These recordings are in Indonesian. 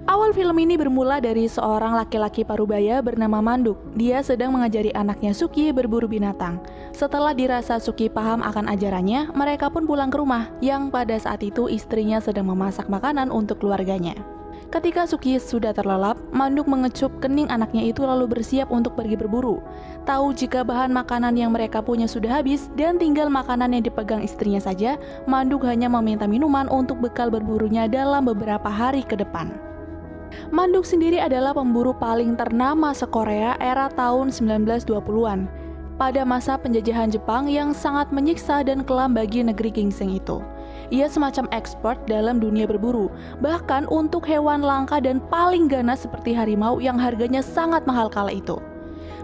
Awal film ini bermula dari seorang laki-laki parubaya bernama Manduk. Dia sedang mengajari anaknya Suki berburu binatang. Setelah dirasa Suki paham akan ajarannya, mereka pun pulang ke rumah, yang pada saat itu istrinya sedang memasak makanan untuk keluarganya. Ketika Suki sudah terlelap, Manduk mengecup kening anaknya itu lalu bersiap untuk pergi berburu. Tahu jika bahan makanan yang mereka punya sudah habis dan tinggal makanan yang dipegang istrinya saja, Manduk hanya meminta minuman untuk bekal berburunya dalam beberapa hari ke depan. Manduk sendiri adalah pemburu paling ternama se-Korea era tahun 1920-an. Pada masa penjajahan Jepang yang sangat menyiksa dan kelam bagi negeri ginseng itu. Ia semacam expert dalam dunia berburu, bahkan untuk hewan langka dan paling ganas seperti harimau yang harganya sangat mahal kala itu.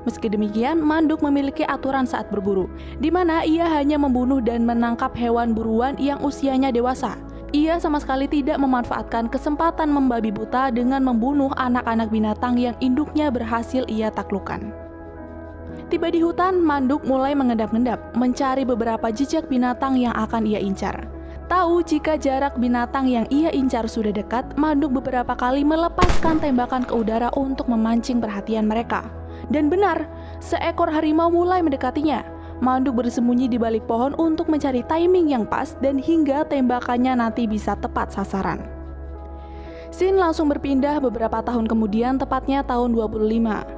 Meski demikian, Manduk memiliki aturan saat berburu, di mana ia hanya membunuh dan menangkap hewan buruan yang usianya dewasa. Ia sama sekali tidak memanfaatkan kesempatan membabi buta dengan membunuh anak-anak binatang yang induknya berhasil ia taklukkan. Tiba di hutan, Manduk mulai mengendap-endap, mencari beberapa jejak binatang yang akan ia incar. Tahu jika jarak binatang yang ia incar sudah dekat, Manduk beberapa kali melepaskan tembakan ke udara untuk memancing perhatian mereka. Dan benar, seekor harimau mulai mendekatinya. Manduk bersembunyi di balik pohon untuk mencari timing yang pas dan hingga tembakannya nanti bisa tepat sasaran. Scene langsung berpindah beberapa tahun kemudian, tepatnya tahun 25.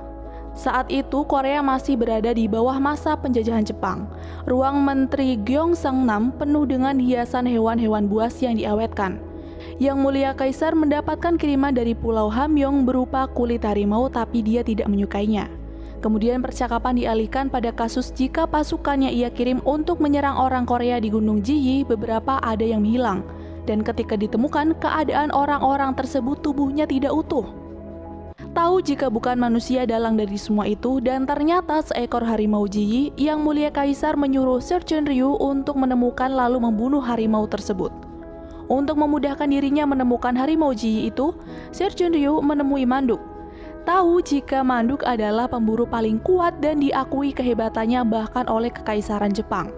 Saat itu Korea masih berada di bawah masa penjajahan Jepang. Ruang Menteri Gyeongsangnam penuh dengan hiasan hewan-hewan buas yang diawetkan. Yang Mulia Kaisar mendapatkan kiriman dari Pulau Hamyong berupa kulit harimau tapi dia tidak menyukainya. Kemudian percakapan dialihkan pada kasus jika pasukannya ia kirim untuk menyerang orang Korea di Gunung Jiyi, beberapa ada yang hilang. Dan ketika ditemukan, keadaan orang-orang tersebut tubuhnya tidak utuh. Tahu jika bukan manusia dalang dari semua itu, dan ternyata seekor harimau Jiyi, Yang Mulia Kaisar menyuruh Sergeant Ryu untuk menemukan lalu membunuh harimau tersebut. Untuk memudahkan dirinya menemukan harimau Jiyi itu, Sergeant Ryu menemui Manduk. Tahu jika Manduk adalah pemburu paling kuat dan diakui kehebatannya bahkan oleh Kekaisaran Jepang.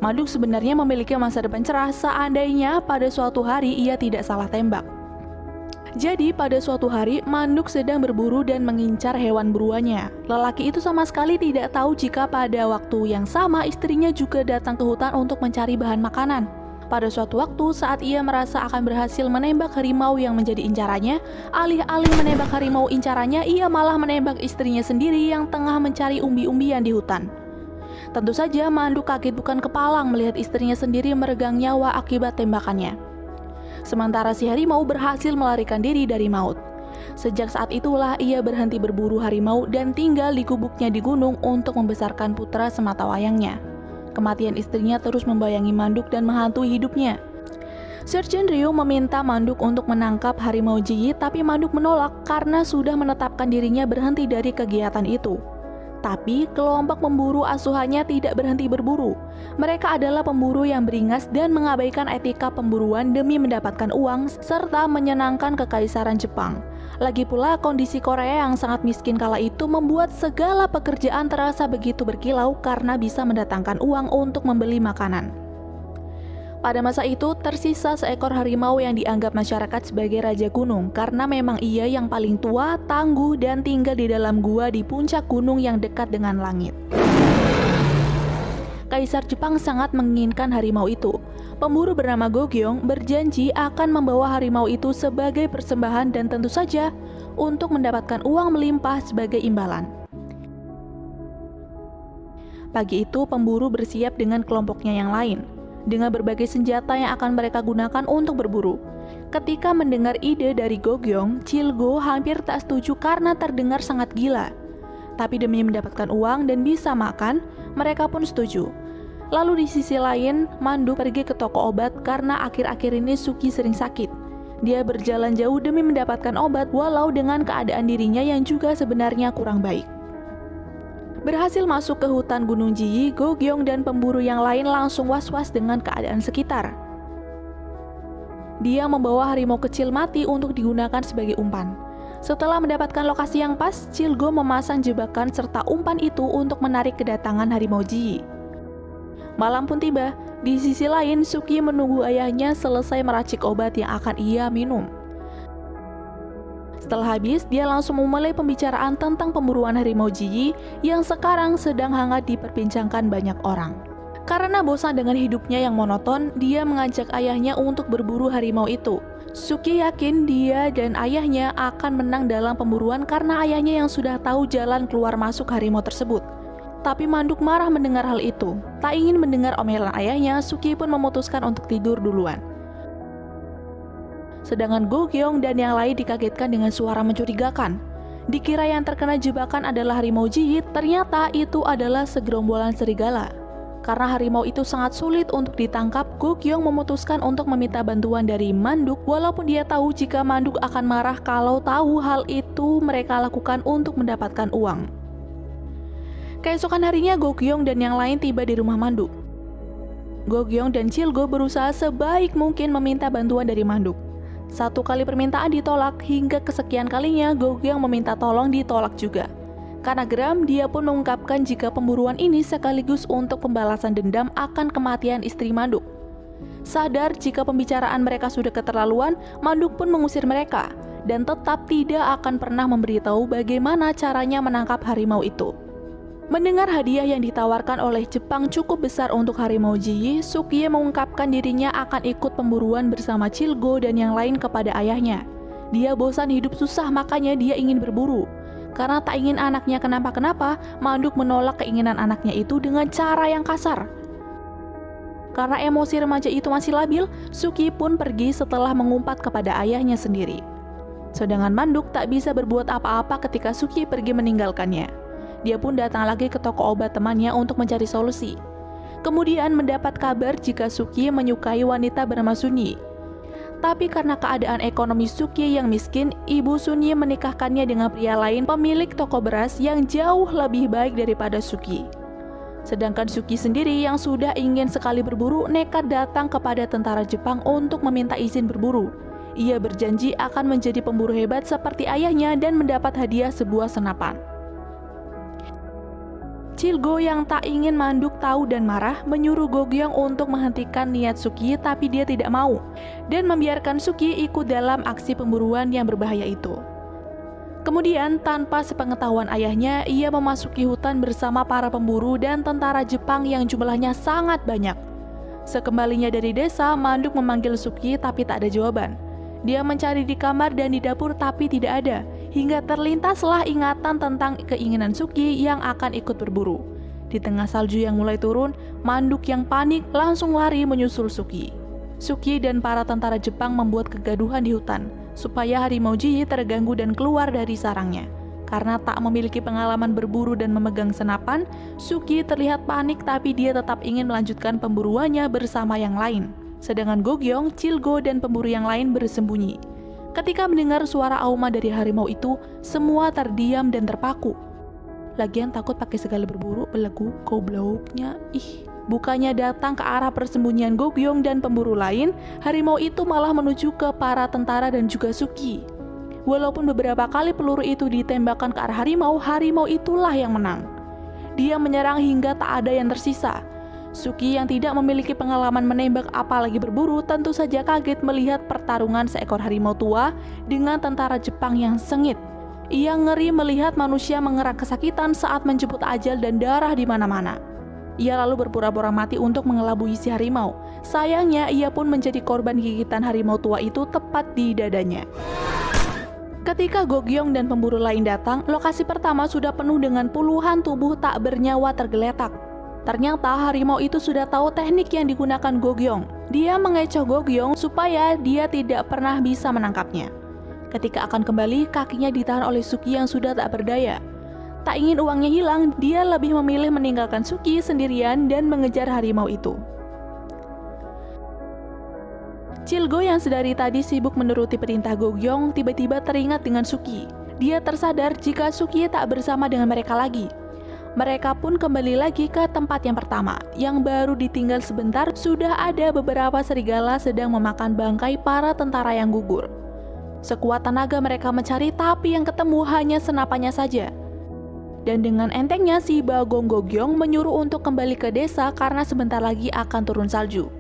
Manduk sebenarnya memiliki masa depan cerah seandainya pada suatu hari ia tidak salah tembak. Jadi pada suatu hari Manduk sedang berburu dan mengincar hewan buruannya. Lelaki itu sama sekali tidak tahu jika pada waktu yang sama istrinya juga datang ke hutan untuk mencari bahan makanan. Pada suatu waktu saat ia merasa akan berhasil menembak harimau yang menjadi incarannya, alih-alih menembak harimau incarannya, ia malah menembak istrinya sendiri yang tengah mencari umbi-umbian di hutan. Tentu saja Manduk kaget bukan kepalang melihat istrinya sendiri meregang nyawa akibat tembakannya. Sementara si harimau berhasil melarikan diri dari maut. Sejak saat itulah ia berhenti berburu harimau dan tinggal di gubuknya di gunung untuk membesarkan putra sematawayangnya. Kematian istrinya terus membayangi Manduk dan menghantui hidupnya. Sergeant Ryu meminta Manduk untuk menangkap harimau Jiyi, tapi Manduk menolak karena sudah menetapkan dirinya berhenti dari kegiatan itu. Tapi kelompok pemburu asuhannya tidak berhenti berburu. Mereka adalah pemburu yang beringas dan mengabaikan etika pemburuan demi mendapatkan uang serta menyenangkan Kekaisaran Jepang. Lagi pula kondisi Korea yang sangat miskin kala itu membuat segala pekerjaan terasa begitu berkilau karena bisa mendatangkan uang untuk membeli makanan. Pada masa itu tersisa seekor harimau yang dianggap masyarakat sebagai raja gunung karena memang ia yang paling tua, tangguh, dan tinggal di dalam gua di puncak gunung yang dekat dengan langit. Kaisar Jepang sangat menginginkan harimau itu. Pemburu bernama Gogyong berjanji akan membawa harimau itu sebagai persembahan dan tentu saja untuk mendapatkan uang melimpah sebagai imbalan. Pagi itu pemburu bersiap dengan kelompoknya yang lain, dengan berbagai senjata yang akan mereka gunakan untuk berburu. Ketika mendengar ide dari Gogyong, Chilgo hampir tak setuju karena terdengar sangat gila. Tapi demi mendapatkan uang dan bisa makan, mereka pun setuju. Lalu di sisi lain, Manduk pergi ke toko obat karena akhir-akhir ini Suki sering sakit. Dia berjalan jauh demi mendapatkan obat walau dengan keadaan dirinya yang juga sebenarnya kurang baik. Berhasil masuk ke hutan Gunung Jiyi, Gogyong dan pemburu yang lain langsung was-was dengan keadaan sekitar. Dia membawa harimau kecil mati untuk digunakan sebagai umpan. Setelah mendapatkan lokasi yang pas, Chilgo memasang jebakan serta umpan itu untuk menarik kedatangan harimau Jiyi. Malam pun tiba, di sisi lain Suki menunggu ayahnya selesai meracik obat yang akan ia minum. Setelah habis, dia langsung memulai pembicaraan tentang pemburuan harimau Jiyi yang sekarang sedang hangat diperbincangkan banyak orang. Karena bosan dengan hidupnya yang monoton, dia mengajak ayahnya untuk berburu harimau itu. Suki yakin dia dan ayahnya akan menang dalam pemburuan karena ayahnya yang sudah tahu jalan keluar masuk harimau tersebut. Tapi Manduk marah mendengar hal itu. Tak ingin mendengar omelan ayahnya, Suki pun memutuskan untuk tidur duluan. Sedangkan Go-gyeong dan yang lain dikagetkan dengan suara mencurigakan. Dikira yang terkena jebakan adalah harimau Jiyi, ternyata itu adalah segerombolan serigala. Karena harimau itu sangat sulit untuk ditangkap, Go-gyeong memutuskan untuk meminta bantuan dari Manduk walaupun dia tahu jika Manduk akan marah kalau tahu hal itu mereka lakukan untuk mendapatkan uang. Keesokan harinya Go-gyeong dan yang lain tiba di rumah Manduk. Go-gyeong dan Chilgo berusaha sebaik mungkin meminta bantuan dari Manduk. Satu kali permintaan ditolak, hingga kesekian kalinya Go-gyeong meminta tolong ditolak juga. Karena geram, dia pun mengungkapkan jika pemburuan ini sekaligus untuk pembalasan dendam akan kematian istri Manduk. Sadar jika pembicaraan mereka sudah keterlaluan, Manduk pun mengusir mereka dan tetap tidak akan pernah memberitahu bagaimana caranya menangkap harimau itu. Mendengar hadiah yang ditawarkan oleh Jepang cukup besar untuk harimau Jiyi, Sukie mengungkapkan dirinya akan ikut pemburuan bersama Chilgo dan yang lain kepada ayahnya. Dia bosan hidup susah, makanya dia ingin berburu. Karena tak ingin anaknya kenapa-kenapa, Manduk menolak keinginan anaknya itu dengan cara yang kasar. Karena emosi remaja itu masih labil, Suki pun pergi setelah mengumpat kepada ayahnya sendiri. Sedangkan Manduk tak bisa berbuat apa-apa ketika Suki pergi meninggalkannya. Dia pun datang lagi ke toko obat temannya untuk mencari solusi. Kemudian mendapat kabar jika Suki menyukai wanita bernama Sunyi. Tapi karena keadaan ekonomi Suki yang miskin, ibu Sunyi menikahkannya dengan pria lain pemilik toko beras yang jauh lebih baik daripada Suki. Sedangkan Suki sendiri yang sudah ingin sekali berburu nekat datang kepada tentara Jepang untuk meminta izin berburu. Ia berjanji akan menjadi pemburu hebat seperti ayahnya dan mendapat hadiah sebuah senapan. Chilgo yang tak ingin Manduk tahu dan marah menyuruh Go-gyeong untuk menghentikan niat Suki, tapi dia tidak mau dan membiarkan Suki ikut dalam aksi pemburuan yang berbahaya itu. Kemudian tanpa sepengetahuan ayahnya, ia memasuki hutan bersama para pemburu dan tentara Jepang yang jumlahnya sangat banyak. Sekembalinya dari desa, Manduk memanggil Suki tapi tak ada jawaban. Dia mencari di kamar dan di dapur tapi tidak ada, hingga terlintaslah ingatan tentang keinginan Suki yang akan ikut berburu. Di tengah salju yang mulai turun, Manduk yang panik langsung lari menyusul Suki. Suki dan para tentara Jepang membuat kegaduhan di hutan, supaya harimau Jiyi terganggu dan keluar dari sarangnya. Karena tak memiliki pengalaman berburu dan memegang senapan, Suki terlihat panik tapi dia tetap ingin melanjutkan pemburuannya bersama yang lain. Sedangkan Go-gyeong, Chilgo, dan pemburu yang lain bersembunyi. Ketika mendengar suara auma dari harimau itu, semua terdiam dan terpaku. Lagian takut pakai segala berburu, belegu, gobloknya. Bukannya datang ke arah persembunyian Go-gyeong dan pemburu lain, harimau itu malah menuju ke para tentara dan juga Suki. Walaupun beberapa kali peluru itu ditembakkan ke arah harimau, harimau itulah yang menang. Dia menyerang hingga tak ada yang tersisa. Suki yang tidak memiliki pengalaman menembak apalagi berburu tentu saja kaget melihat pertarungan seekor harimau tua dengan tentara Jepang yang sengit. Ia ngeri melihat manusia mengerang kesakitan saat menjemput ajal dan darah di mana-mana. Ia lalu berpura-pura mati untuk mengelabui si harimau. Sayangnya ia pun menjadi korban gigitan harimau tua itu tepat di dadanya. Ketika Go-gyeong dan pemburu lain datang, lokasi pertama sudah penuh dengan puluhan tubuh tak bernyawa tergeletak. Ternyata harimau itu sudah tahu teknik yang digunakan Go-gyeong. Dia mengecoh Go-gyeong supaya dia tidak pernah bisa menangkapnya. Ketika akan kembali, kakinya ditahan oleh Suki yang sudah tak berdaya. Tak ingin uangnya hilang, dia lebih memilih meninggalkan Suki sendirian dan mengejar harimau itu. Chilgo yang sedari tadi sibuk menuruti perintah Go-gyeong tiba-tiba teringat dengan Suki. Dia tersadar jika Suki tak bersama dengan mereka lagi. Mereka pun kembali lagi ke tempat yang pertama, yang baru ditinggal sebentar sudah ada beberapa serigala sedang memakan bangkai para tentara yang gugur. Sekuat tenaga mereka mencari tapi yang ketemu hanya senapannya saja. Dan dengan entengnya si Bagong Go-gyeong menyuruh untuk kembali ke desa karena sebentar lagi akan turun salju.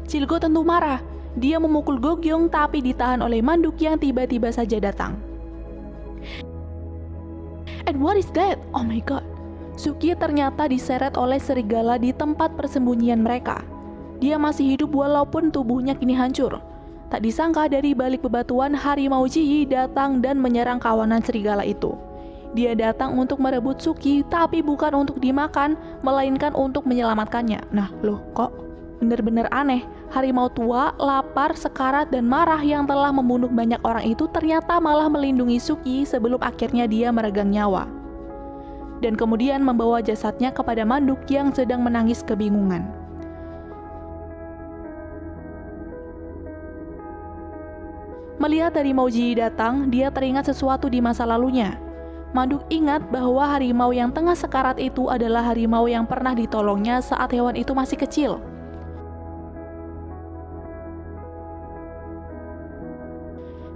Chilgo tentu marah, dia memukul Go-gyeong tapi ditahan oleh Manduk yang tiba-tiba saja datang. And what is that? Oh my god. Suki ternyata diseret oleh serigala di tempat persembunyian mereka. Dia masih hidup walaupun tubuhnya kini hancur. Tak disangka dari balik bebatuan, harimau Ji datang dan menyerang kawanan serigala itu. Dia datang untuk merebut Suki, tapi bukan untuk dimakan, melainkan untuk menyelamatkannya. Nah, loh kok bener-bener aneh. Harimau tua, lapar, sekarat, dan marah yang telah membunuh banyak orang itu ternyata malah melindungi Suki sebelum akhirnya dia meregang nyawa. Dan kemudian membawa jasadnya kepada Manduk yang sedang menangis kebingungan. Melihat harimau Ji datang, dia teringat sesuatu di masa lalunya. Manduk ingat bahwa harimau yang tengah sekarat itu adalah harimau yang pernah ditolongnya saat hewan itu masih kecil.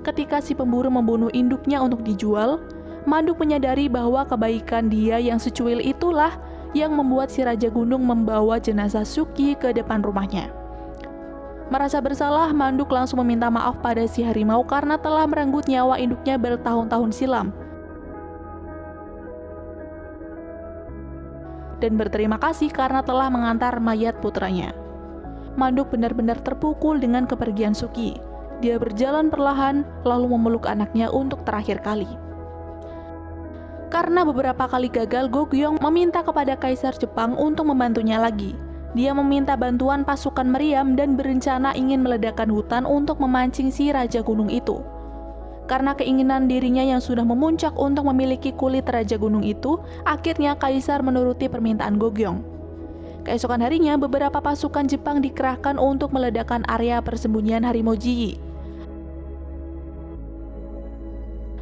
Ketika si pemburu membunuh induknya untuk dijual, Manduk menyadari bahwa kebaikan dia yang secuil itulah yang membuat si Raja Gunung membawa jenazah Suki ke depan rumahnya. Merasa bersalah, Manduk langsung meminta maaf pada si harimau karena telah merenggut nyawa induknya bertahun-tahun silam. Dan berterima kasih karena telah mengantar mayat putranya. Manduk benar-benar terpukul dengan kepergian Suki. Dia berjalan perlahan, lalu memeluk anaknya untuk terakhir kali. Karena beberapa kali gagal, Gogyong meminta kepada Kaisar Jepang untuk membantunya lagi. Dia meminta bantuan pasukan meriam dan berencana ingin meledakkan hutan untuk memancing si Raja Gunung itu. Karena keinginan dirinya yang sudah memuncak untuk memiliki kulit Raja Gunung itu, akhirnya Kaisar menuruti permintaan Gogyong. Keesokan harinya, beberapa pasukan Jepang dikerahkan untuk meledakkan area persembunyian harimau Ji.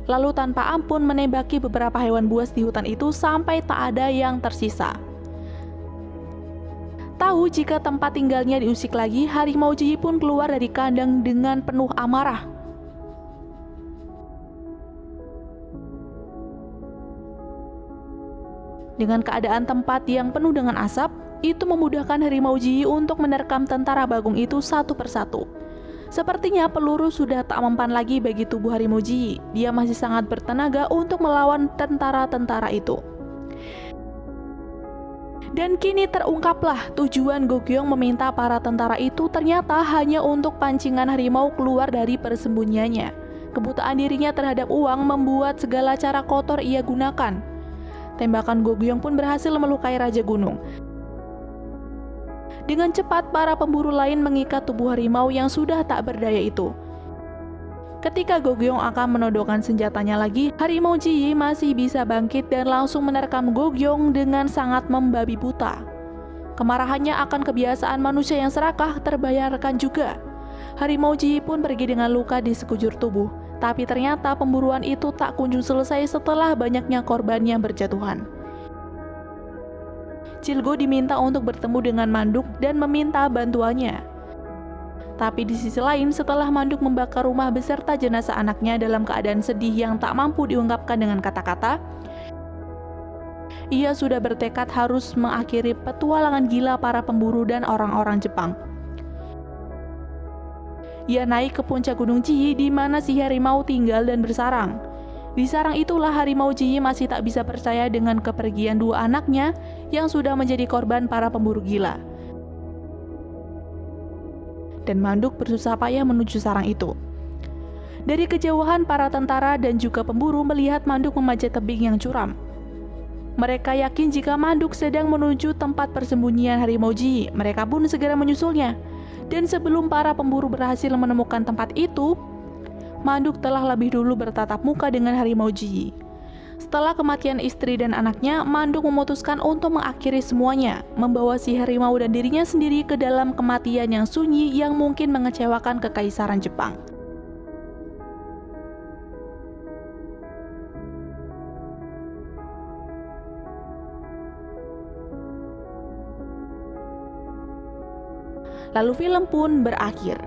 Lalu tanpa ampun menembaki beberapa hewan buas di hutan itu sampai tak ada yang tersisa. Tahu jika tempat tinggalnya diusik lagi, harimau Ji pun keluar dari kandang dengan penuh amarah. Dengan keadaan tempat yang penuh dengan asap, itu memudahkan harimau Ji untuk menerkam tentara Bagong itu satu persatu. Sepertinya peluru sudah tak mempan lagi bagi tubuh harimau Ji. Dia masih sangat bertenaga untuk melawan tentara-tentara itu. Dan kini terungkaplah tujuan Gogyong meminta para tentara itu ternyata hanya untuk pancingan harimau keluar dari persembunyiannya. Kebutaan dirinya terhadap uang membuat segala cara kotor ia gunakan. Tembakan Gogyong pun berhasil melukai Raja Gunung. Dengan cepat, para pemburu lain mengikat tubuh harimau yang sudah tak berdaya itu. Ketika Gogyong akan menodongkan senjatanya lagi, harimau Ji masih bisa bangkit dan langsung menerkam Gogyong dengan sangat membabi buta. Kemarahannya akan kebiasaan manusia yang serakah terbayarkan juga. Harimau Ji pun pergi dengan luka di sekujur tubuh, tapi ternyata pemburuan itu tak kunjung selesai setelah banyaknya korban yang berjatuhan. Chilgo diminta untuk bertemu dengan Manduk dan meminta bantuannya. Tapi di sisi lain, setelah Manduk membakar rumah beserta jenazah anaknya dalam keadaan sedih yang tak mampu diungkapkan dengan kata-kata, ia sudah bertekad harus mengakhiri petualangan gila para pemburu dan orang-orang Jepang. Ia naik ke puncak Gunung Ji di mana si harimau tinggal dan bersarang. Di sarang itulah harimau Ji masih tak bisa percaya dengan kepergian dua anaknya yang sudah menjadi korban para pemburu gila. Dan Manduk bersusah payah menuju sarang itu. Dari kejauhan, para tentara dan juga pemburu melihat Manduk memanjat tebing yang curam. Mereka yakin jika Manduk sedang menuju tempat persembunyian harimau Ji. Mereka pun segera menyusulnya. Dan sebelum para pemburu berhasil menemukan tempat itu, Manduk telah lebih dulu bertatap muka dengan harimau Ji. Setelah kematian istri dan anaknya, Manduk memutuskan untuk mengakhiri semuanya, membawa si harimau dan dirinya sendiri ke dalam kematian yang sunyi yang mungkin mengecewakan kekaisaran Jepang. Lalu film pun berakhir.